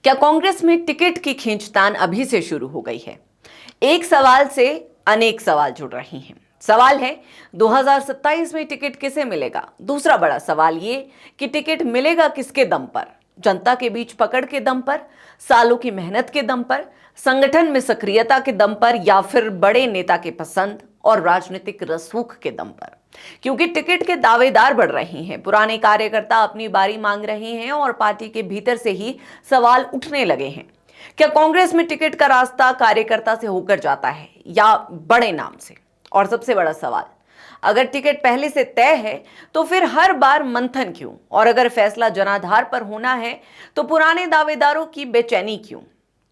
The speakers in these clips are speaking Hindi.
क्या कांग्रेस में टिकट की खींचतान अभी से शुरू हो गई है? एक सवाल से अनेक सवाल जुड़ रहे हैं। सवाल है 2027 में टिकट किसे मिलेगा। दूसरा बड़ा सवाल ये कि टिकट मिलेगा किसके दम पर, जनता के बीच पकड़ के दम पर, सालों की मेहनत के दम पर, संगठन में सक्रियता के दम पर, या फिर बड़े नेता के पसंद और राजनीतिक रसूख के दम पर। क्योंकि टिकट के दावेदार बढ़ रहे हैं, पुराने कार्यकर्ता अपनी बारी मांग रहे हैं और पार्टी के भीतर से ही सवाल उठने लगे हैं। क्या कांग्रेस में टिकट का रास्ता कार्यकर्ता से होकर जाता है या बड़े नाम से? और सबसे बड़ा सवाल, अगर टिकट पहले से तय है तो फिर हर बार मंथन क्यों? और अगर फैसला जनाधार पर होना है तो पुराने दावेदारों की बेचैनी क्यों?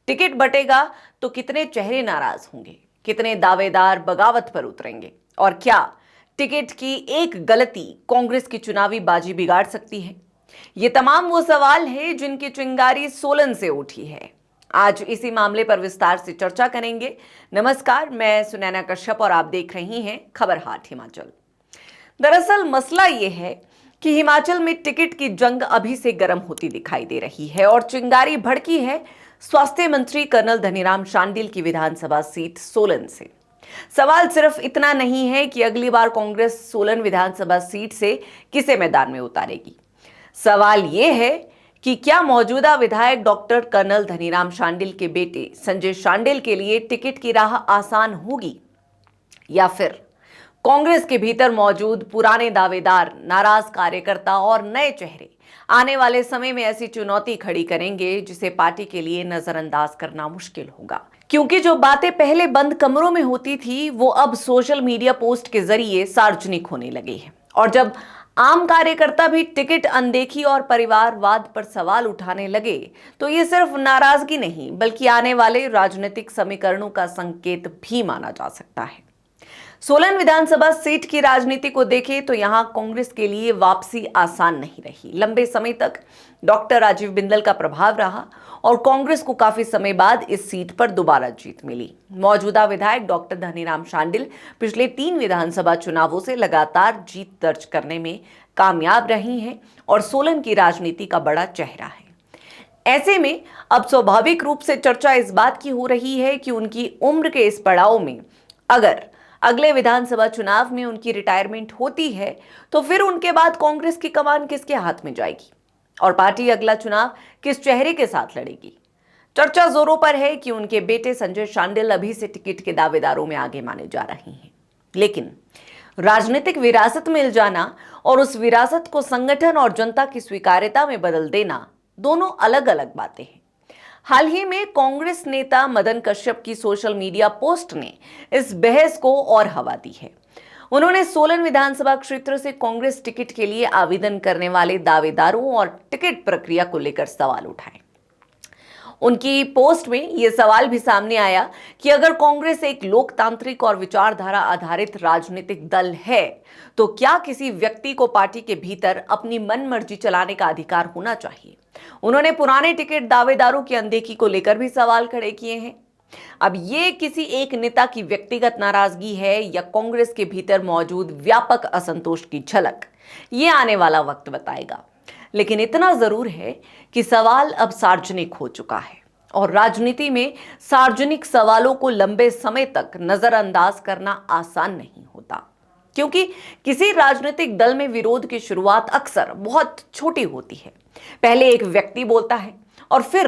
टिकट बटेगा तो कितने चेहरे नाराज होंगे, कितने दावेदार बगावत पर उतरेंगे, और क्या टिकट की एक गलती कांग्रेस की चुनावी बाजी बिगाड़ सकती है? ये तमाम वो सवाल है जिनकी चिंगारी सोलन से उठी है। आज इसी मामले पर विस्तार से चर्चा करेंगे। नमस्कार, मैं सुनैना कश्यप और आप देख रही हैं खबर हाट हिमाचल। दरअसल मसला ये है कि हिमाचल में टिकट की जंग अभी से गर्म होती दिखाई दे रही है और चिंगारी भड़की है स्वास्थ्य मंत्री कर्नल धनीराम शांडिल की विधानसभा सीट सोलन से। सवाल सिर्फ इतना नहीं है कि अगली बार कांग्रेस सोलन विधानसभा सीट से किसे मैदान में उतारेगी। सवाल यह है कि क्या मौजूदा विधायक डॉक्टर कर्नल धनीराम शांडिल के बेटे संजय शांडिल के लिए टिकट की राह आसान होगी, या फिर कांग्रेस के भीतर मौजूद पुराने दावेदार, नाराज कार्यकर्ता और नए चेहरे आने वाले समय में ऐसी चुनौती खड़ी करेंगे जिसे पार्टी के लिए नजरअंदाज करना मुश्किल होगा। क्योंकि जो बातें पहले बंद कमरों में होती थी वो अब सोशल मीडिया पोस्ट के जरिए सार्वजनिक होने लगी है। और जब आम कार्यकर्ता भी टिकट अनदेखी और परिवारवाद पर सवाल उठाने लगे तो ये सिर्फ नाराजगी नहीं बल्कि आने वाले राजनीतिक समीकरणों का संकेत भी माना जा सकता है। सोलन विधानसभा सीट की राजनीति को देखें तो यहां कांग्रेस के लिए वापसी आसान नहीं रही। लंबे समय तक डॉक्टर राजीव बिंदल का प्रभाव रहा और कांग्रेस को काफी समय बाद इस सीट पर दोबारा जीत मिली। मौजूदा विधायक डॉक्टर धनीराम शांडिल पिछले 3 विधानसभा चुनावों से लगातार जीत दर्ज करने में कामयाब रही हैं और सोलन की राजनीति का बड़ा चेहरा है। ऐसे में अब स्वाभाविक रूप से चर्चा इस बात की हो रही है कि उनकी उम्र के इस पड़ाव में अगर अगले विधानसभा चुनाव में उनकी रिटायरमेंट होती है तो फिर उनके बाद कांग्रेस की कमान किसके हाथ में जाएगी और पार्टी अगला चुनाव किस चेहरे के साथ लड़ेगी। चर्चा जोरों पर है कि उनके बेटे संजय शांडिल अभी से टिकट के दावेदारों में आगे माने जा रहे हैं, लेकिन राजनीतिक विरासत मिल जाना और उस विरासत को संगठन और जनता की स्वीकार्यता में बदल देना दोनों अलग अलग बातें हैं। हाल ही में कांग्रेस नेता मदन कश्यप की सोशल मीडिया पोस्ट ने इस बहस को और हवा दी है। उन्होंने सोलन विधानसभा क्षेत्र से कांग्रेस टिकट के लिए आवेदन करने वाले दावेदारों और टिकट प्रक्रिया को लेकर सवाल उठाए। उनकी पोस्ट में यह सवाल भी सामने आया कि अगर कांग्रेस एक लोकतांत्रिक और विचारधारा आधारित राजनीतिक दल है तो क्या किसी व्यक्ति को पार्टी के भीतर अपनी मनमर्जी चलाने का अधिकार होना चाहिए। उन्होंने पुराने टिकट दावेदारों की अनदेखी को लेकर भी सवाल खड़े किए हैं। अब ये किसी एक नेता की व्यक्तिगत नाराजगी है या कांग्रेस के भीतर मौजूद व्यापक असंतोष की झलक, ये आने वाला वक्त बताएगा। लेकिन इतना जरूर है कि सवाल अब सार्वजनिक हो चुका है और राजनीति में सार्वजनिक सवालों को लंबे समय तक नजरअंदाज करना आसान नहीं होता, क्योंकि किसी राजनीतिक दल में विरोध की शुरुआत अक्सर बहुत छोटी होती है। पहले एक व्यक्ति बोलता है और फिर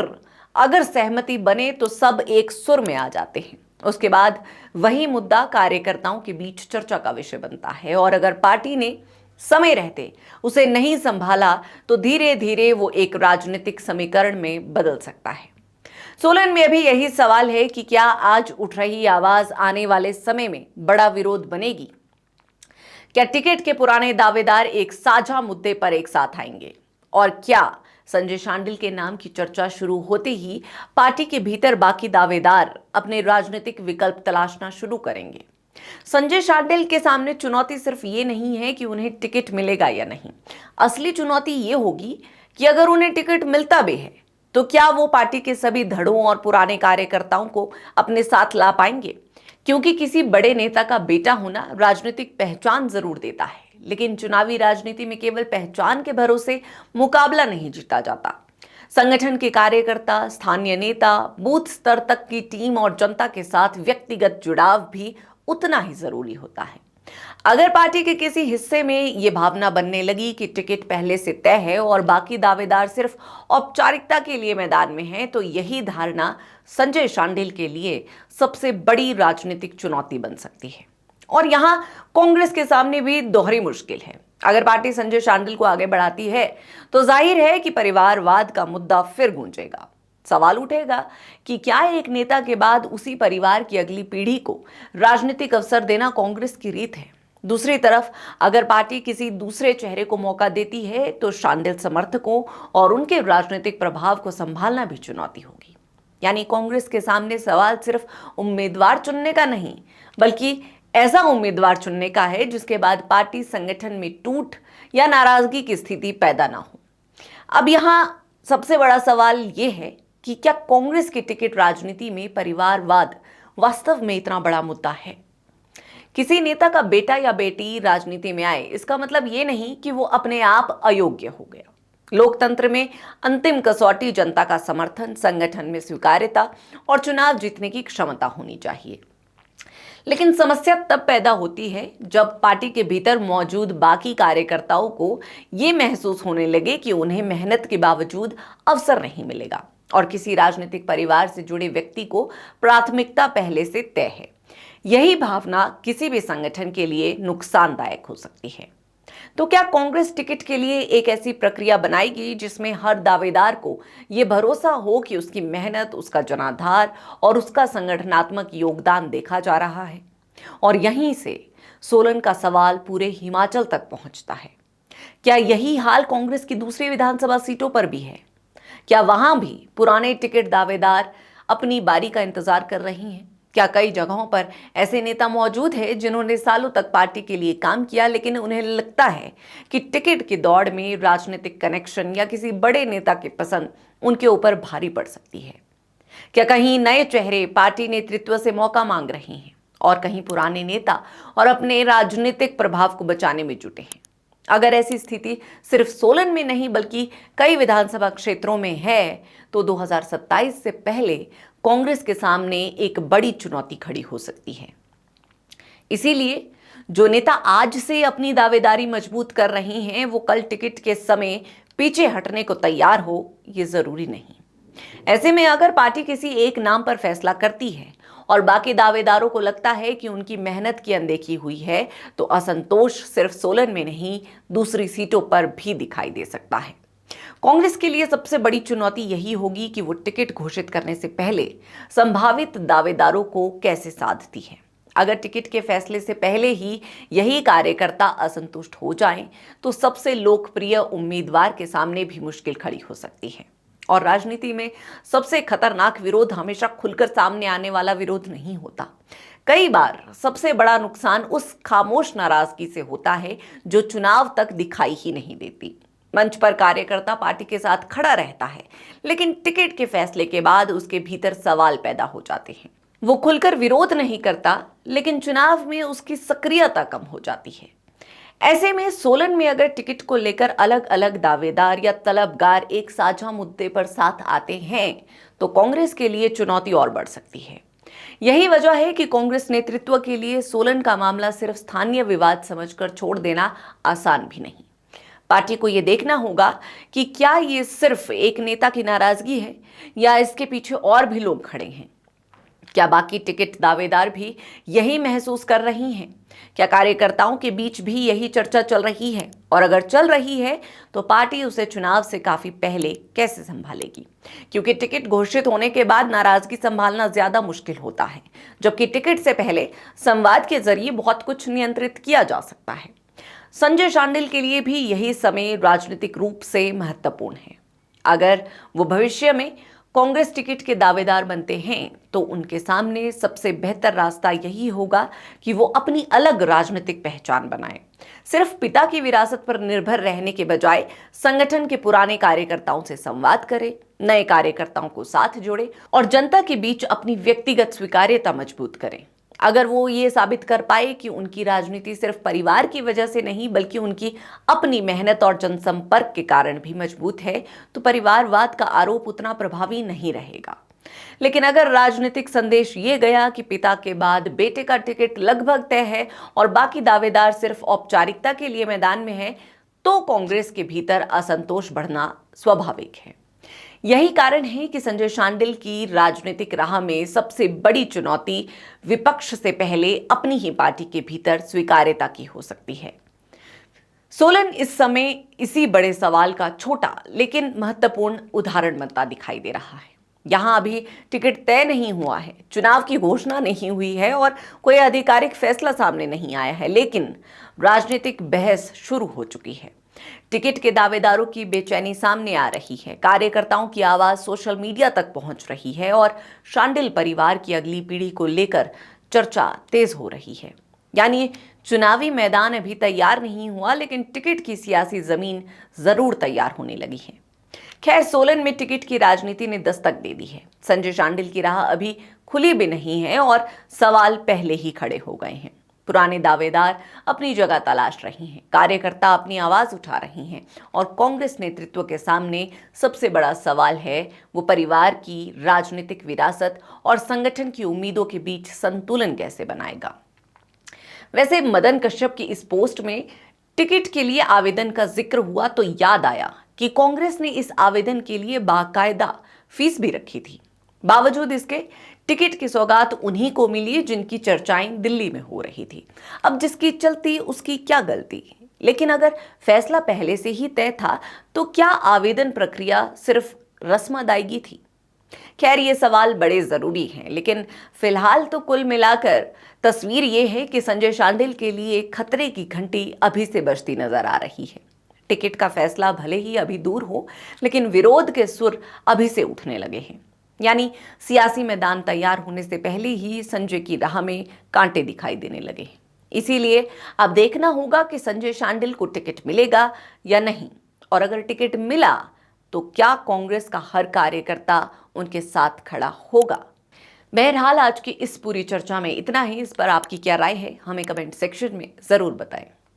अगर सहमति बने तो सब एक सुर में आ जाते हैं। उसके बाद वही मुद्दा कार्यकर्ताओं के बीच चर्चा का विषय बनता है और अगर पार्टी ने समय रहते उसे नहीं संभाला तो धीरे धीरे वो एक राजनीतिक समीकरण में बदल सकता है। सोलन में अभी यही सवाल है कि क्या आज उठ रही आवाज आने वाले समय में बड़ा विरोध बनेगी। क्या टिकट के पुराने दावेदार एक साझा मुद्दे पर एक साथ आएंगे और क्या संजय शांडिल के नाम की चर्चा शुरू होते ही पार्टी के भीतर बाकी दावेदार अपने राजनीतिक विकल्प तलाशना शुरू करेंगे। संजय शांडिल के सामने चुनौती सिर्फ ये नहीं है कि उन्हें टिकट मिलेगा या नहीं, असली चुनौती ये होगी कि अगर उन्हें टिकट मिलता भी है तो क्या वो पार्टी के सभी धड़ों और पुराने कार्यकर्ताओं को अपने साथ ला पाएंगे। क्योंकि किसी बड़े नेता का बेटा होना राजनीतिक पहचान जरूर देता है, लेकिन चुनावी राजनीति में केवल पहचान के भरोसे मुकाबला नहीं जीता जाता। संगठन के कार्यकर्ता, स्थानीय नेता, बूथ स्तर तक की टीम और जनता के साथ व्यक्तिगत जुड़ाव भी उतना ही जरूरी होता है। अगर पार्टी के किसी हिस्से में ये भावना बनने लगी कि टिकट पहले से तय है और बाकी दावेदार सिर्फ औपचारिकता के लिए मैदान में हैं, तो यही धारणा संजय शांडिल के लिए सबसे बड़ी राजनीतिक चुनौती बन सकती है। और यहां कांग्रेस के सामने भी दोहरी मुश्किल है। अगर पार्टी संजय शांडिल को आगे बढ़ाती है तो जाहिर है कि परिवारवाद का मुद्दा फिर गूंजेगा। सवाल उठेगा कि क्या एक नेता के बाद उसी परिवार की अगली पीढ़ी को राजनीतिक अवसर देना कांग्रेस की रीत है। दूसरी तरफ अगर पार्टी किसी दूसरे चेहरे को मौका देती है तो शांडिल समर्थकों और उनके राजनीतिक प्रभाव को संभालना भी चुनौती होगी। यानी कांग्रेस के सामने सवाल सिर्फ उम्मीदवार चुनने का नहीं, बल्कि ऐसा उम्मीदवार चुनने का है जिसके बाद पार्टी संगठन में टूट या नाराजगी की स्थिति पैदा ना हो। अब यहां सबसे बड़ा सवाल यह है कि क्या कांग्रेस की टिकट राजनीति में परिवारवाद वास्तव में इतना बड़ा मुद्दा है? किसी नेता का बेटा या बेटी राजनीति में आए, इसका मतलब ये नहीं कि वो अपने आप अयोग्य हो गया। लोकतंत्र में अंतिम कसौटी जनता का समर्थन, संगठन में स्वीकार्यता और चुनाव जीतने की क्षमता होनी चाहिए। लेकिन समस्या तब पैदा होती है जब पार्टी के भीतर मौजूद बाकी कार्यकर्ताओं को ये महसूस होने लगे कि उन्हें मेहनत के बावजूद अवसर नहीं मिलेगा और किसी राजनीतिक परिवार से जुड़े व्यक्ति को प्राथमिकता पहले से तय है। यही भावना किसी भी संगठन के लिए नुकसानदायक हो सकती है। तो क्या कांग्रेस टिकट के लिए एक ऐसी प्रक्रिया बनाएगी जिसमें हर दावेदार को यह भरोसा हो कि उसकी मेहनत, उसका जनाधार और उसका संगठनात्मक योगदान देखा जा रहा है? और यहीं से सोलन का सवाल पूरे हिमाचल तक पहुंचता है। क्या यही हाल कांग्रेस की दूसरी विधानसभा सीटों पर भी है? क्या वहां भी पुराने टिकट दावेदार अपनी बारी का इंतजार कर रही हैं? क्या कई जगहों पर ऐसे नेता मौजूद हैं जिन्होंने सालों तक पार्टी के लिए काम किया, लेकिन उन्हें लगता है कि टिकट की दौड़ में राजनीतिक कनेक्शन या किसी बड़े नेता की पसंद उनके ऊपर भारी पड़ सकती है? क्या कहीं नए चेहरे पार्टी नेतृत्व से मौका मांग रहे हैं और कहीं पुराने नेता और अपने राजनीतिक प्रभाव को बचाने में जुटे हैं? अगर ऐसी स्थिति सिर्फ सोलन में नहीं बल्कि कई विधानसभा क्षेत्रों में है तो 2027 से पहले कांग्रेस के सामने एक बड़ी चुनौती खड़ी हो सकती है। इसीलिए जो नेता आज से अपनी दावेदारी मजबूत कर रहे हैं वो कल टिकट के समय पीछे हटने को तैयार हो, ये जरूरी नहीं। ऐसे में अगर पार्टी किसी एक नाम पर फैसला करती है और बाकी दावेदारों को लगता है कि उनकी मेहनत की अनदेखी हुई है तो असंतोष सिर्फ सोलन में नहीं, दूसरी सीटों पर भी दिखाई दे सकता है। कांग्रेस के लिए सबसे बड़ी चुनौती यही होगी कि वो टिकट घोषित करने से पहले संभावित दावेदारों को कैसे साधती है। अगर टिकट के फैसले से पहले ही यही कार्यकर्ता असंतुष्ट हो जाएं, तो सबसे लोकप्रिय उम्मीदवार के सामने भी मुश्किल खड़ी हो सकती है। और राजनीति में सबसे खतरनाक विरोध हमेशा खुलकर सामने आने वाला विरोध नहीं होता। कई बार सबसे बड़ा नुकसान उस खामोश नाराजगी से होता है जो चुनाव तक दिखाई ही नहीं देती। मंच पर कार्यकर्ता पार्टी के साथ खड़ा रहता है, लेकिन टिकट के फैसले के बाद उसके भीतर सवाल पैदा हो जाते हैं। वो खुलकर विरोध नहीं करता, लेकिन चुनाव में उसकी सक्रियता कम हो जाती है। ऐसे में सोलन में अगर टिकट को लेकर अलग अलग दावेदार या तलबगार एक साझा मुद्दे पर साथ आते हैं तो कांग्रेस के लिए चुनौती और बढ़ सकती है। यही वजह है कि कांग्रेस नेतृत्व के लिए सोलन का मामला सिर्फ स्थानीय विवाद समझकर छोड़ देना आसान भी नहीं। पार्टी को यह देखना होगा कि क्या ये सिर्फ एक नेता की नाराजगी है या इसके पीछे और भी लोग खड़े हैं। क्या बाकी टिकट दावेदार भी यही महसूस कर रही हैं? क्या कार्यकर्ताओं के बीच भी यही चर्चा चल रही है? और अगर चल रही है तो पार्टी उसे चुनाव से काफी पहले कैसे संभालेगी? क्योंकि टिकट घोषित होने के बाद नाराजगी संभालना ज्यादा मुश्किल होता है, जबकि टिकट से पहले संवाद के जरिए बहुत कुछ नियंत्रित किया जा सकता है। संजय शांडिल के लिए भी यही समय राजनीतिक रूप से महत्वपूर्ण है। अगर वो भविष्य में कांग्रेस टिकट के दावेदार बनते हैं तो उनके सामने सबसे बेहतर रास्ता यही होगा कि वो अपनी अलग राजनीतिक पहचान बनाएं। सिर्फ पिता की विरासत पर निर्भर रहने के बजाय संगठन के पुराने कार्यकर्ताओं से संवाद करें, नए कार्यकर्ताओं को साथ जोड़े और जनता के बीच अपनी व्यक्तिगत स्वीकार्यता मजबूत करें। अगर वो ये साबित कर पाए कि उनकी राजनीति सिर्फ परिवार की वजह से नहीं बल्कि उनकी अपनी मेहनत और जनसंपर्क के कारण भी मजबूत है, तो परिवारवाद का आरोप उतना प्रभावी नहीं रहेगा। लेकिन अगर राजनीतिक संदेश ये गया कि पिता के बाद बेटे का टिकट लगभग तय है और बाकी दावेदार सिर्फ औपचारिकता के लिए मैदान में है, तो कांग्रेस के भीतर असंतोष बढ़ना स्वाभाविक है। यही कारण है कि संजय शांडिल की राजनीतिक राह में सबसे बड़ी चुनौती विपक्ष से पहले अपनी ही पार्टी के भीतर स्वीकार्यता की हो सकती है। सोलन इस समय इसी बड़े सवाल का छोटा लेकिन महत्वपूर्ण उदाहरण बनता दिखाई दे रहा है। यहां अभी टिकट तय नहीं हुआ है, चुनाव की घोषणा नहीं हुई है और कोई आधिकारिक फैसला सामने नहीं आया है, लेकिन राजनीतिक बहस शुरू हो चुकी है। टिकट के दावेदारों की बेचैनी सामने आ रही है, कार्यकर्ताओं की आवाज सोशल मीडिया तक पहुंच रही है और शांडिल परिवार की अगली पीढ़ी को लेकर चर्चा तेज हो रही है। यानी चुनावी मैदान अभी तैयार नहीं हुआ, लेकिन टिकट की सियासी जमीन जरूर तैयार होने लगी है। खैर, सोलन में टिकट की राजनीति ने दस्तक दे दी है। संजय शांडिल की राह अभी खुली भी नहीं है और सवाल पहले ही खड़े हो गए हैं। पुराने दावेदार अपनी जगह तलाश रहे हैं, कार्यकर्ता अपनी आवाज उठा रहे हैं और कांग्रेस नेतृत्व के सामने सबसे बड़ा सवाल है वो परिवार की राजनीतिक विरासत और संगठन की उम्मीदों के बीच संतुलन कैसे बनाएगा। वैसे मदन कश्यप की इस पोस्ट में टिकट के लिए आवेदन का जिक्र हुआ तो याद आया कि कांग्रेस ने इस आवेदन के लिए बाकायदा फीस भी रखी थी। बावजूद इसके टिकट की सौगात उन्हीं को मिली जिनकी चर्चाएं दिल्ली में हो रही थी। अब जिसकी चलती उसकी क्या गलती। लेकिन अगर फैसला पहले से ही तय था तो क्या आवेदन प्रक्रिया सिर्फ रस्म अदायगी थी? खैर, ये सवाल बड़े जरूरी हैं, लेकिन फिलहाल तो कुल मिलाकर तस्वीर ये है कि संजय शांडिल के लिए खतरे की घंटी अभी से बजती नजर आ रही है। टिकट का फैसला भले ही अभी दूर हो, लेकिन विरोध के सुर अभी से उठने लगे हैं। यानी सियासी मैदान तैयार होने से पहले ही संजय की राह में कांटे दिखाई देने लगे हैं। इसीलिए अब देखना होगा कि संजय शांडिल को टिकट मिलेगा या नहीं, और अगर टिकट मिला तो क्या कांग्रेस का हर कार्यकर्ता उनके साथ खड़ा होगा। बहरहाल, आज की इस पूरी चर्चा में इतना ही। इस पर आपकी क्या राय है, हमें कमेंट सेक्शन में जरूर बताएं।